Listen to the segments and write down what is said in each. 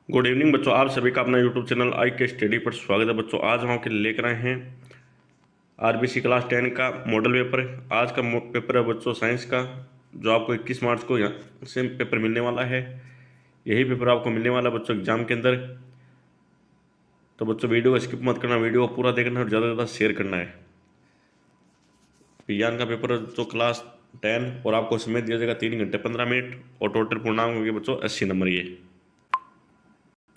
Good evening बच्चों, आप सभी का अपना यूट्यूब चैनल आई के स्टडी पर स्वागत है। बच्चों आज हम आपके लिए लेकर आए हैं आरबीसी क्लास 10 का मॉडल पेपर। आज का पेपर है बच्चों साइंस का, जो आपको 21 मार्च को यहाँ से पेपर मिलने वाला है। यही पेपर आपको मिलने वाला है बच्चों एग्जाम के अंदर। तो बच्चों वीडियो को स्किप मत करना, वीडियो को पूरा देखना और ज़्यादा से ज़्यादा शेयर करना है। विज्ञान का पेपर है जो क्लास 10 और आपको समय दिया जाएगा 3 घंटे 15 मिनट और टोटल पूर्णांक होंगे बच्चों 80 नंबर। ये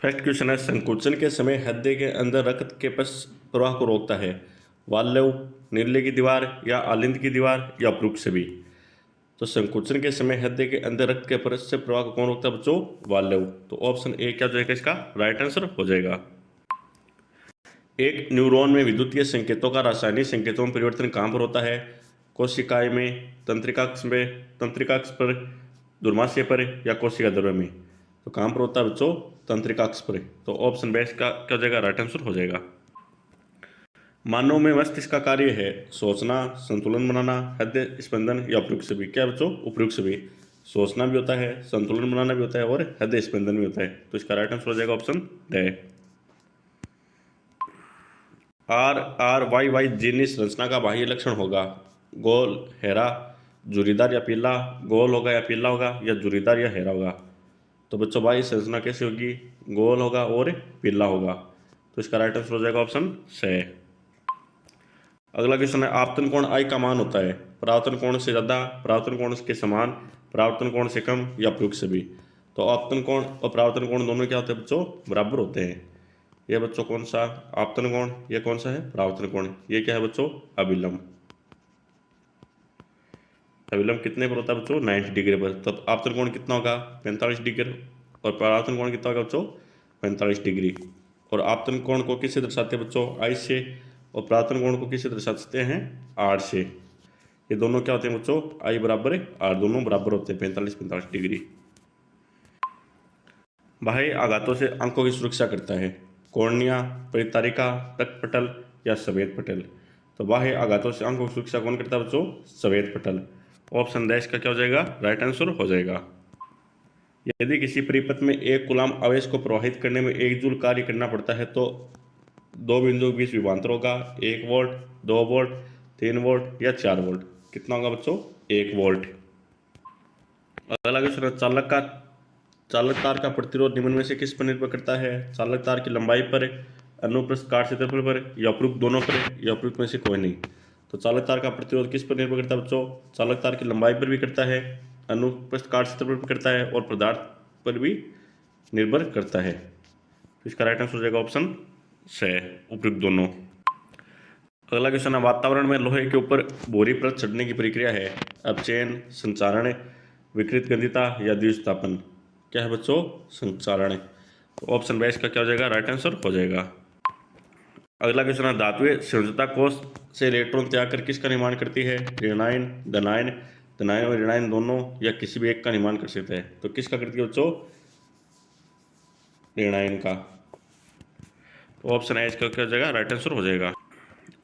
फर्स्ट क्वेश्चन है, संकुचन के समय हृदय के अंदर रक्त के पश प्रवाह को रोकता है वाल्व, नीले की दीवार या आलिंद की दीवार या उपयुक्त सभी। तो संकुचन के समय हृदय के अंदर रक्त के पश से प्रवाह को कौन रोकता है बच्चों? वाल्व। तो ऑप्शन ए क्या जाएगा इसका राइट आंसर हो जाएगा। एक न्यूरॉन में विद्युतीय संकेतों का रासायनिक संकेतों में परिवर्तन कहाँ पर होता है? कोशिकाएं में, तंत्रिकाक्ष में, तंत्रिकाक्ष पर, दुर्माशय पर या कोशिका द्रव्य में। तो कहाँ पर होता है बच्चों? तंत्रिकाक्ष पर। तो ऑप्शन बी का क्या हो जाएगा राइट आंसर हो जाएगा। मानव में मस्तिष्क का कार्य है सोचना, संतुलन बनाना, हृदय स्पंदन या उपयुक्त सभी। क्या बच्चों? उपयुक्त सभी। सोचना भी होता है, संतुलन बनाना भी होता है और हृदय स्पंदन भी होता है। तो इसका राइट आंसर हो जाएगा option D. R R Y Y जीनी संरचना का बाह्य लक्षण होगा गोल, हेरा, जुरीदार या पीला। गोल होगा या पीला होगा या जुरीदार या हेरा होगा। तो बच्चों बाह्य संरचना कैसे होगी? गोल होगा और पीला होगा। तो इसका राइट आंसर हो जाएगा ऑप्शन सी। अगला क्वेश्चन है, आपतन कोण आई का मान होता है परावर्तन कोण से ज़्यादा, परावर्तन कोण के समान, परावर्तन कोण से कम या उपयुक्त सभी। तो आपतन कोण और परावर्तन कोण दोनों क्या होते हैं बच्चों? बराबर होते हैं। ये बच्चों कौन सा आपतन कोण, ये कौन सा है परावर्तन कोण। ये क्या है बच्चों? अभिलंब। अभिलंब कितने पर होता है बच्चों? 90 डिग्री पर। तब आपतन कोण कितना होगा? 45 डिग्री। और परावर्तन कोण कितना होगा बच्चों? 45 डिग्री। और आपतन कोण को किससे दर्शाते हैं बच्चों? आई से। और परावर्तन कोण को किससे दर्शा सकते हैं? आर से। ये दोनों क्या होते हैं बच्चों? आई बराबर आर, दोनों बराबर होते हैं 45-45 डिग्री। बाह्य आघातों से आंखों की सुरक्षा करता है कॉर्निया, परितारिका, रक्तपटल या सफेद पटल। तो बाह्य आघातों से आंखों की सुरक्षा कौन करता है बच्चों? सफेद पटल। ऑप्शन डैश का क्या हो जाएगा राइट आंसर हो जाएगा। यदि किसी परिपथ में एक कूलाम आवेश को प्रवाहित करने में 1 जूल कार्य करना पड़ता है तो दो बिंदुओं के बीच विभवांतर होगा 1 वोल्ट, 2 वोल्ट, 3 वोल्ट या 4 वोल्ट। कितना होगा बच्चों? 1 वोल्ट। अगला क्वेश्चन है, चालक तार का प्रतिरोध निम्न में से किस पर निर्भर करता है? चालक तार की लंबाई पर, अनुप्रस्थ काट क्षेत्रफल पर या उपयुक्त दोनों पर या उपयुक्त में से कोई नहीं। तो चालक तार का प्रतिरोध किस पर निर्भर करता है बच्चों? चालक तार की लंबाई पर भी करता है, अनुप्रस्थ काट क्षेत्रफल पर करता है और पदार्थ पर भी निर्भर करता है। तो इसका राइट आंसर हो जाएगा ऑप्शन से उपयुक्त दोनों। अगला क्वेश्चन है, वातावरण में लोहे के ऊपर भूरी परत चढ़ने की प्रक्रिया है अपचयन, संचारण, विकृत गंधिता या द्विस्थापन। क्या है बच्चों? संचारण। तो ऑप्शन बी इसका क्या हो जाएगा राइट आंसर हो जाएगा। अगला क्वेश्चन है, धातुएं संयोजकता कोष से इलेक्ट्रॉन त्याग कर किसका निर्माण करती है? ऋणायन, धनायन, धनायन और ऋणायन दोनों या किसी भी एक का निर्माण कर सकते हैं। तो किसका करती है बच्चों? ऋणायन का। तो ऑप्शन है इसका क्या हो जाएगा राइट आंसर हो जाएगा।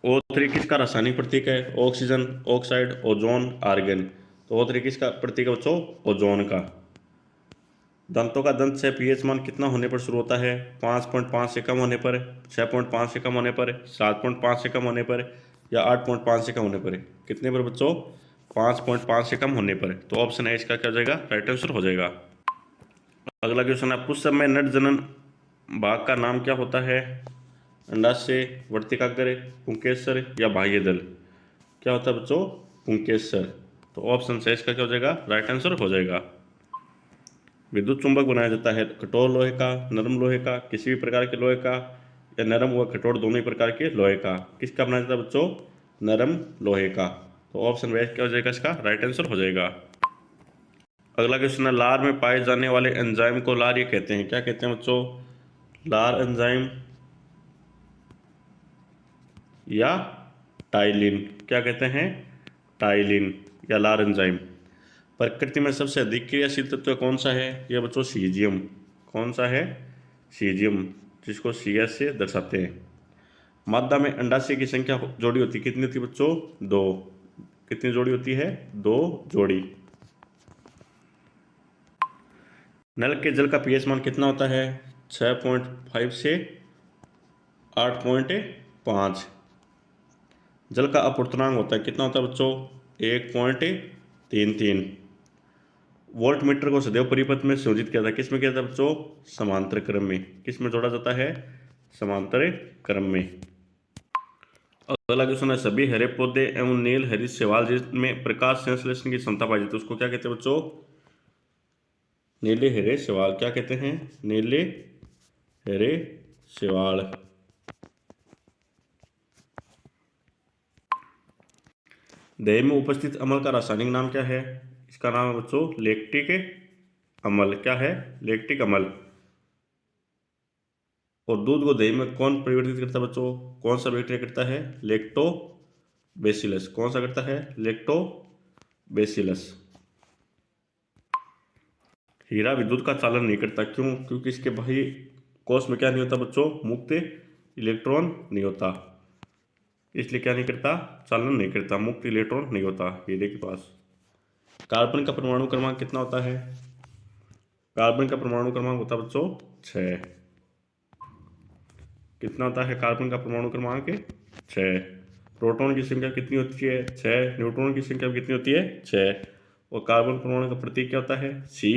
O3 किसका रासायनिक प्रतीक है? Oxygen, oxide, ozone, argon. तो O3 किसका प्रतीक है बच्चों? ओजोन का। दंतों का दंत से पीएच मान कितना होने पर शुरू होता है? 5.5 से कम होने पर, 6.5 से कम होने पर, 7.5 से कम होने पर या 8.5 से कम होने पर। कितने पर बच्चों? 5.5 से कम होने पर। तो ऑप्शन है इसका क्या हो जाएगा राइट आंसर हो जाएगा। अगला क्वेश्चन है, पुष्प में नर जनन भाग का नाम क्या होता है? अंडाशय, वर्तिकाग्र, पुंकेसर या बाह्य दल। क्या होता है बच्चों? पुंकेसर। तो ऑप्शन से इसका क्या हो जाएगा राइट आंसर हो जाएगा। विद्युत चुंबक बनाया जाता है कठोर लोहे का, नरम लोहे का, किसी भी प्रकार के लोहे का या नरम व कठोर दोनों ही प्रकार के लोहे का। किसका बनाया जाता है बच्चों? नरम लोहे का। तो ऑप्शन वे क्या हो जाएगा इसका राइट आंसर हो जाएगा। अगला क्वेश्चन है, लार में पाए जाने वाले एंजाइम को लार ये कहते हैं। क्या कहते हैं बच्चों? लार एंजाइम या टाइलिन। क्या कहते हैं? टाइलिन या लार एंजाइम। प्रकृति में सबसे अधिक क्रियाशील तत्व कौन सा है? यह बच्चों सीजियम। कौन सा है? सीजियम, जिसको CS से दर्शाते हैं। मादा में अंडाशय की संख्या जोड़ी होती है कितनी होती है बच्चों? 2। कितनी जोड़ी होती है? 2 जोड़ी। नल के जल का पीएच मान कितना होता है? 6.5 से 8.5। जल का अपवर्तनांक होता है, कितना होता है बच्चों? 1.33। वोल्ट मीटर को सदैव परिपथ में संयोजित किया था, किस में किया था बच्चों? समांतर क्रम में। किस में जोड़ा जाता है? समांतर क्रम में। अगला क्वेश्चन है, सभी हरे पौधे एवं नील हरित शैवाल जिसमें प्रकाश संश्लेषण की क्षमता पाई जाती है उसको क्या कहते हैं बच्चों? नीले हरे शैवाल। क्या कहते हैं? नीले हरे शैवाल। देह में उपस्थित अम्ल का रासायनिक नाम क्या है? इसका नाम है बच्चों लैक्टिक अम्ल। क्या है? लैक्टिक अम्ल। और दूध को दही में कौन परिवर्तित करता है बच्चों? कौन सा बैक्टीरिया करता है? लैक्टोबैसिलस। कौन सा करता है? लैक्टोबैसिलस। हीरा विद्युत का चालन नहीं करता, क्यों? क्योंकि इसके बाह्य कोश में क्या नहीं होता बच्चों? मुक्त इलेक्ट्रॉन नहीं होता, इसलिए क्या नहीं करता? चालन नहीं करता, मुक्त इलेक्ट्रॉन नहीं होता हीरे के पास। कार्बन का परमाणु क्रमांक कितना होता है? कार्बन का परमाणु क्रमांक होता है बच्चों 6। कितना होता है कार्बन का परमाणु क्रमांक? 6। प्रोटॉन की संख्या कितनी होती है? 6। न्यूट्रॉन की संख्या कितनी होती है? 6। और कार्बन परमाणु का प्रतीक क्या होता है? C।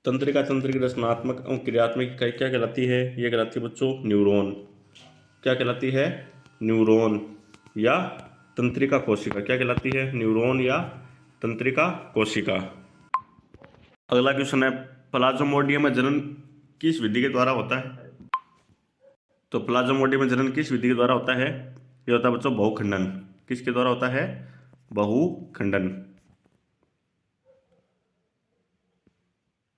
तंत्रिका तंत्र की रचनात्मक एवं क्रियात्मक इकाई क्या कहलाती है? ये कहलाती है बच्चों न्यूरॉन। क्या कहलाती है? न्यूरॉन या तंत्रिका कोशिका। क्या कहलाती है? न्यूरॉन या तंत्रिका कोशिका। अगला क्वेश्चन है, प्लाज्मोडियम में जनन किस विधि के द्वारा होता है? तो प्लाज्मोडियम में जनन किस विधि के द्वारा होता है? ये होता है बच्चों बहुखंडन। किसके द्वारा होता है? बहुखंडन,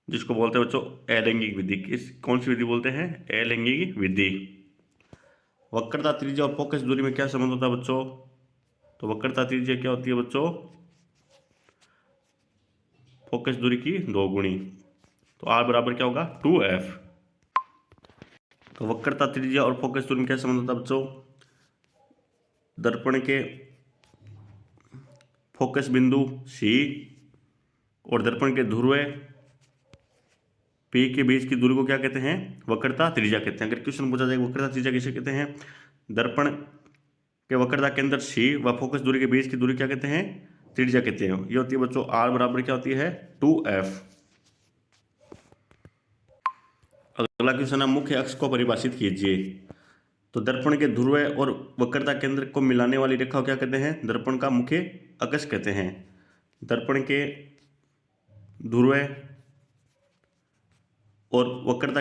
जिसको बोलते हैं बच्चों अलैंगिक विधि। कौन सी विधि बोलते हैं? अलैंगिक विधि। वक्रता त्रिज्या और फोकस दूरी में क्या संबंध होता है बच्चों? तो वक्रता त्रिज्या क्या होती है बच्चों? फोकस दूरी की 2 गुणी। तो R बराबर क्या होगा? 2F। तो वक्रता त्रिज्या और फोकस दूरी में क्या संबंध होता है बच्चों? दर्पण के फोकस बिंदु C और दर्पण के ध्रुव P के बीच की दूरी को क्या कहते हैं? वक्रता त्रिज्या कहते हैं। अगर क्वेश्चन पूछा जाए वक्रता त्रिज्या किसे कहते हैं? दर्पण के वक्रता केंद्र C व फोकस दूरी के बीच की दूरी क्या कहते हैं? त्रिज्या कहते हैं। ये होती है बच्चों R बराबर क्या होती है? 2F। अगला क्वेश्चन है, मुख्य अक्ष को परिभाषित कीजिए। तो दर्पण के ध्रुव और वक्रता केंद्र को मिलाने वाली रेखा को क्या कहते हैं? दर्पण का मुख्य अक्ष कहते हैं। दर्पण के ध्रुव और वक्रता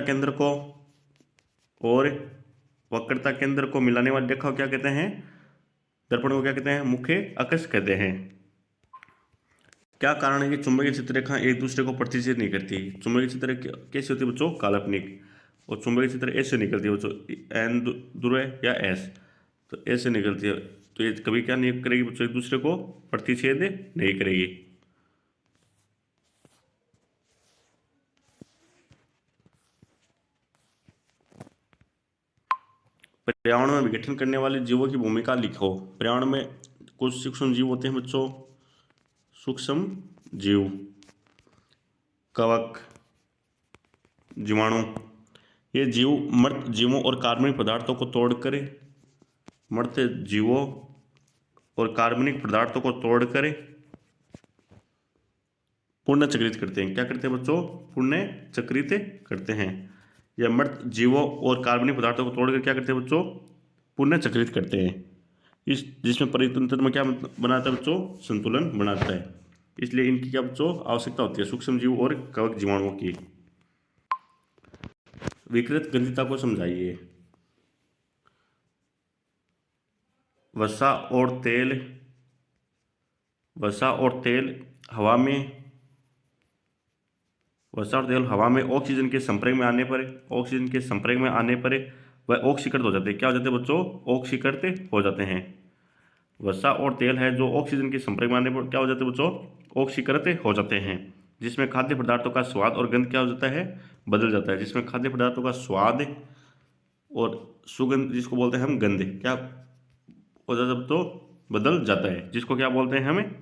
केंद्र को मिलाने वाली रेखा को क्या कहते हैं? दर्पण को क्या कहते हैं? मुख्य अक्ष कहते हैं। क्या कारण है कि चुंबकीय क्षेत्र रेखा एक दूसरे को प्रतिच्छेद नहीं करती? चुंबकीय क्षेत्र कैसी होती है बच्चों? काल्पनिक। और चुंबकीय क्षेत्र ऐसे निकलती है बच्चों, N ध्रुव या S, तो ऐसे निकलती है। तो ये कभी क्या नहीं करेगी बच्चों? एक दूसरे को प्रतिच्छेद नहीं करेगी। पर्यावरण में विघटन करने वाले जीवों की भूमिका लिखो। पर्यावरण में कुछ सूक्ष्म जीव होते हैं बच्चों, सूक्ष्म जीव, कवक, जीवाणु। ये जीव मृत जीवों और कार्बनिक पदार्थों को तोड़कर मृत जीवों और कार्बनिक पदार्थों को तोड़कर पुनः चक्रित करते हैं। क्या करते हैं बच्चों? पुनः चक्रित करते हैं। या मृत जीवों और कार्बनिक पदार्थों को तोड़कर क्या करते हैं बच्चों? पुनः चक्रित करते हैं। जिसमें परितंत्र में क्या बनाता है बच्चों? संतुलन बनाता है। इसलिए इनकी क्या बच्चों आवश्यकता होती है? सूक्ष्म जीव और कवक जीवाणुओं की। विकृत गंधिता को समझाइए। वसा और तेल हवा में ऑक्सीजन के संपर्क में आने पर वह ऑक्सीकृत हो जाते हैं। क्या हो जाते हैं बच्चों? ऑक्सीकृत हो जाते हैं। वसा और तेल है जो ऑक्सीजन के संपर्क में आने पर क्या हो जाते हैं बच्चों? ऑक्सीकृत हो जाते हैं। जिसमें खाद्य पदार्थों का स्वाद और गंध क्या हो जाता है? बदल जाता है। जिसमें खाद्य पदार्थों का स्वाद और सुगंध, जिसको बोलते हैं हम गंध, क्या हो जाता है? तो बदल जाता है, जिसको क्या बोलते हैं हमें?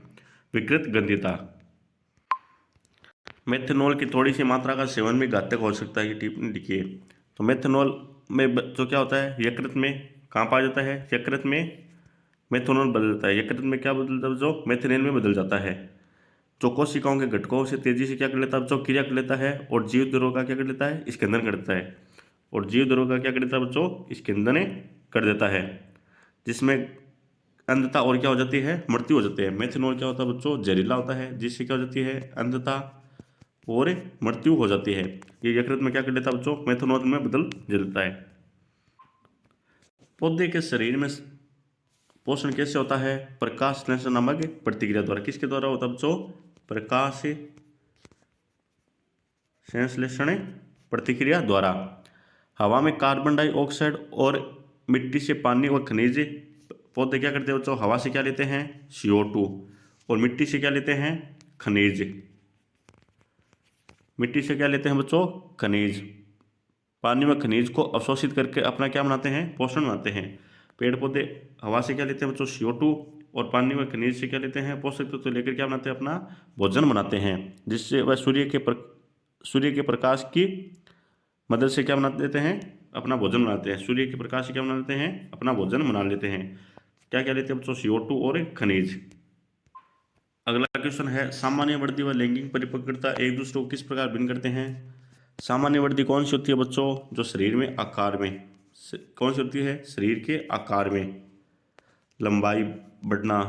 विकृत गंधिता। मेथनॉल की थोड़ी सी मात्रा का सेवन भी घातक हो सकता है, ये टिप्पणी लिखिए। तो मेथनॉल में जो क्या होता है, यकृत में कहाँ पाया जाता है, यकृत में मेथनॉल बदल जाता है, यकृत में क्या बदलता है जो मेथेनॉल में बदल जाता है, जो कोशिकाओं के घटकों से तेजी से क्या कर लेता है बच्चों, क्रिया कर लेता है, और जीव द्रव्यों का क्या कर लेता है, स्कंदन कर देता है, और जीव द्रव्यों का क्या कर देता है बच्चों, स्कंदन कर देता है, जिसमें अंधता और क्या हो जाती है, मृत्यु हो जाती है। मेथनॉल क्या होता है बच्चों, जहरीला होता है, जिससे क्या हो जाती है, अंधता और मृत्यु हो जाती है। ये यकृत में क्या कर लेता है बच्चों, मेथनॉल में बदल देता है। पौधे के शरीर में पोषण कैसे होता है, प्रकाश संश्लेषण नामक प्रतिक्रिया द्वारा। किसके द्वारा होता है बच्चों, प्रकाश संश्लेषण प्रतिक्रिया द्वारा। हवा में कार्बन डाइऑक्साइड और मिट्टी से पानी और खनिज पौधे क्या करते हैं बच्चों, हवा से क्या लेते हैं, CO2, और मिट्टी से क्या लेते हैं, खनिज। मिट्टी से क्या लेते हैं बच्चों, खनिज। पानी में खनिज को अवशोषित करके अपना क्या बनाते हैं, पोषण बनाते हैं। पेड़ पौधे हवा से क्या लेते हैं बच्चों, CO2, और पानी में खनिज से क्या लेते हैं, पोषक तत्व तो लेकर क्या बनाते हैं, अपना भोजन बनाते हैं, जिससे वह सूर्य के प्रकाश की मदद से क्या बना देते हैं, अपना भोजन बनाते हैं। सूर्य के प्रकाश से क्या बना लेते हैं, अपना भोजन बना लेते हैं। क्या क्या लेते हैं बच्चों, CO2 और खनिज। अगला क्वेश्चन है, सामान्य वृद्धि व लैंगिक परिपक्वता एक दूसरे को किस प्रकार भिन्न करते हैं। सामान्य वृद्धि कौन सी होती है बच्चों, जो शरीर में आकार में, कौन सी होती है, शरीर के आकार में लंबाई बढ़ना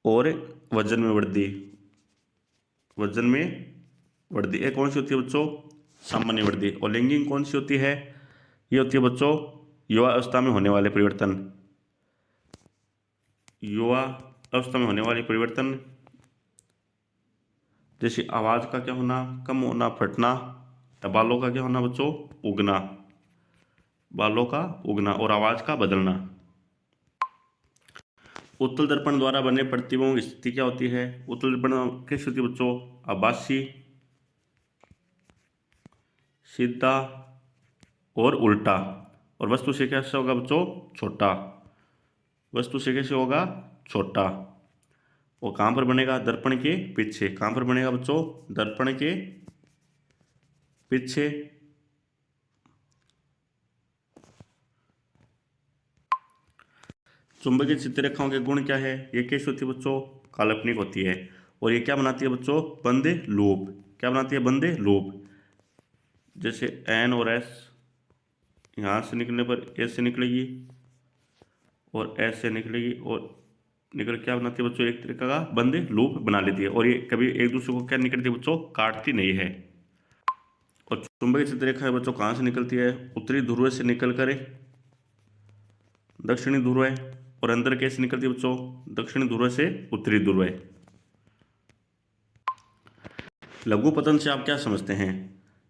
और वजन में वृद्धि, वजन में वृद्धि, ये कौन सी होती है बच्चों, सामान्य वृद्धि। और लैंगिक कौन सी होती है, ये होती है बच्चों युवा अवस्था में होने वाले परिवर्तन, युवा अवस्था में होने वाले परिवर्तन, जैसे आवाज का क्या होना, कम होना, फटना, बालों का क्या होना बच्चों, उगना, बालों का उगना और आवाज का बदलना। उत्तल दर्पण द्वारा बने प्रतिबिंबों की स्थिति क्या होती है, उत्तल दर्पण कैसी होती है बच्चों, आभासी, सीधा और उल्टा, और वस्तु से कैसे होगा बच्चों, छोटा, वस्तु से कैसे होगा, छोटा। वो कहाँ पर बनेगा, दर्पण के पीछे। कहाँ पर बनेगा बच्चों, दर्पण के पीछे। चुंबकीय चित्ररेखाओं के गुण क्या है, ये कैसी होती है बच्चों, काल्पनिक होती है, और ये क्या बनाती है बच्चों, बंद लूप। क्या बनाती है, बंद लूप। जैसे N और S यहाँ से निकलने पर S से निकलेगी और S से निकलेगी, और निकल क्या बनाती है बच्चों, एक तरीके का बंद लूप बना लेती है, और ये कभी एक दूसरे को क्या निकलती है बच्चों, काटती नहीं है। और चुंबकीय चित्ररेखा है बच्चों कहाँ से निकलती है, उत्तरी ध्रुव से निकल कर दक्षिणी ध्रुव, और अंदर कैसे निकलती है बच्चों, दक्षिणी ध्रुव से उत्तरी ध्रुव। लघु पतन से आप क्या समझते हैं,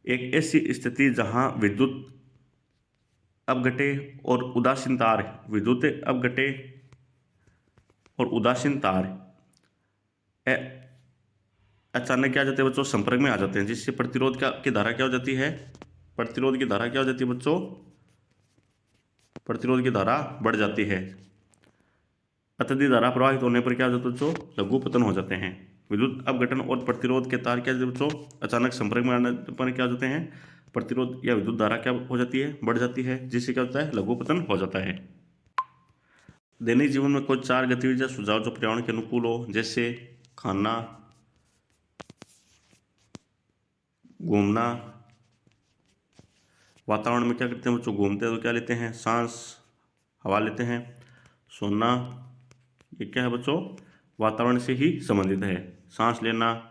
एक ऐसी स्थिति जहां विद्युत अपघटे और उदासीन तार, विद्युत अपघटे और उदासीन तार अचानक क्या आ जाते हैं बच्चों, संपर्क में आ जाते हैं, जिससे प्रतिरोध की धारा क्या हो जाती है, प्रतिरोध की धारा क्या हो जाती है बच्चों, प्रतिरोध की धारा बढ़ जाती है। अत्यधिक धारा प्रवाहित होने पर क्या हो जाता है बच्चों, लघु पतन हो जाते हैं। विद्युत अपघटन और प्रतिरोध के तार क्या बच्चों, अचानक संपर्क में आने पर क्या हो जाते हैं, प्रतिरोध या विद्युत धारा क्या हो जाती है, बढ़ जाती है, जिससे क्या होता है, लघु पतन हो जाता है। दैनिक जीवन में कुछ 4 गतिविधियां सुझाव जो पर्यावरण के अनुकूल हो, जैसे खाना, घूमना, वातावरण में क्या करते हैं बच्चों, घूमते हैं तो क्या लेते हैं, सांस, हवा लेते हैं। सोना, ये क्या है बच्चों, वातावरण से ही संबंधित है, सांस लेना,